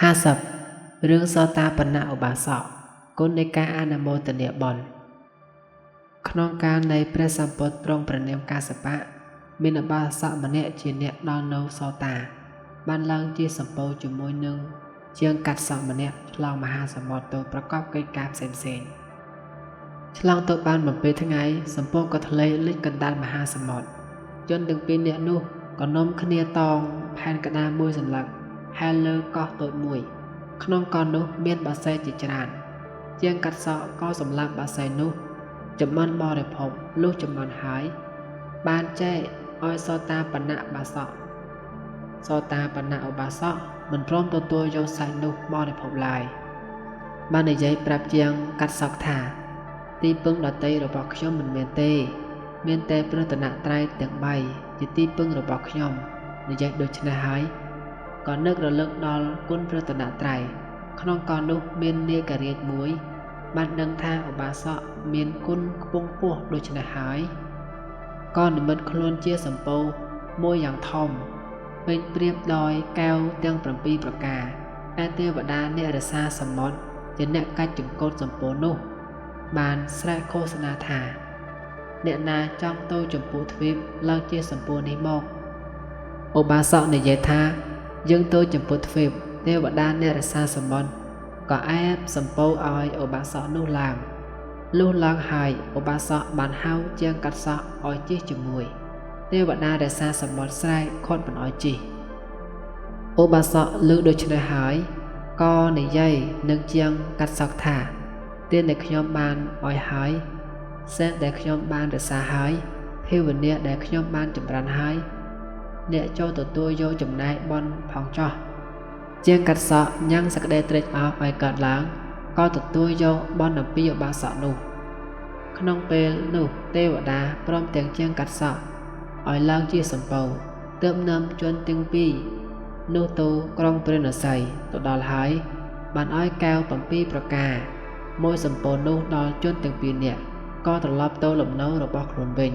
50រឿងសតាបនៈឧបាសកគុណនៃការអនុមោទនាបុណ្យក្នុងកាលនៃព្រះសម្ពុទ្ធទ្រង់ព្រះនាមកាសបៈមានឧបាសកម្នាក់ជាអ្នកដល់នៅសតាបានឡើងជាសម្ពោធជាមួយនឹងជាងកាត់សក់ម្នាក់ឆ្លងមហាសមុទ្រទៅប្រកបកិច្ចការផ្សេងឆ្លងទៅបាន7ថ្ងៃសម្ពោធក៏ធ្លាក់លិចកណ្ដាលមហាសមុទ្រជនទាំងពីរនាក់នោះក៏នាំគ្នាតងផែនក្តារមួយសន្លឹកហែលលើកោះតូចមួយក្នុងកោះនោះមានបក្សីជាច្រើនជាងកាត់សក់ក៏សម្លាប់បក្សីនោះចម្អិនបរិភោគលុះចម្អិនហើយបានចែកឲ្យសតាបនៈឧបាសកសតាបនៈឧបាសកមិនព្រមទទួលយកសាច់នោះបរិភោគឡើយបាននិយាយប្រាប់ជាងកាត់សក់ថាទីពឹងដតីរបស់ខ្ញុំមិនមានទេមានតែព្រះរតនត្រ័យទាំង3ជាទីពឹងរបស់ខ្ញុំនិយាយដូច្នេះហើយក៏នឹករលឹកដល់គុណព្រះរតនត្រ័យក្នុងកលនោះមាននាគរាជមួយបានដឹងថាឧបាសកមានគុណខ្ពង់ខ្ពស់ដូច្នេះហើយក៏និមិត្តខ្លួនជាសម្ពោធមួយយ៉ាងធំពេញព្រៀបដោយកែវទាំង7ប្រការឯទេវតាអ្នករក្សាសមុទ្រជាអ្នកកាច់ចង្កូតសម្ពោធនោះបានស្រែកឃោសនាថាអ្នកណាចង់ទៅចម្ពោះទ្វីបឡើងជាសម្ពោធនេះមកឧបាសកនិយាយថាយើងទៅចម្ពោះទ្វីបទេវតាអ្នករក្សាសមុទ្រក៏អែបសម្ពោធឲ្យឧបាសកនោះឡើងលុះឡើងហើយឧបាសកបានហៅជាងកាត់សក់ឲ្យជិះជាមួយទេវតារក្សាសមុទ្រស្រែកខាត់មិនឲ្យជិះឧបាសកឮដូច្នេះហើយក៏និយាយនឹងជាងកាត់សក់ថាទានដែលខ្ញុំបានឲ្យហើយសេះដែលខ្ញុំបានរក្សាហើយភាវនាដែលខ្ញុំបានចម្រើនហើយអ្នកចូលទទួលយកចំណែកបន់ផងចោះជាងកាត់សក់ញ៉ាំងសក្តីត្រេកអរឲ្យកើតឡើងក៏ទទួលយកបន់អំពីឧបាសកនោះក្នុងពេលនោះទេវតាព្រមទាំងជាងកាត់សក់ឲ្យឡើងជាសម្ពោធទើបនាំជនទាំងពីរនោះទៅក្រុងព្រះនសីទៅដល់ហើយបានឲ្យកែវ7ប្រការមួយសម្ពោធនោះដល់ជនទាំងពីរនាក់ក៏ត្រឡប់ទៅលំនៅរបស់ខ្លួនវិញ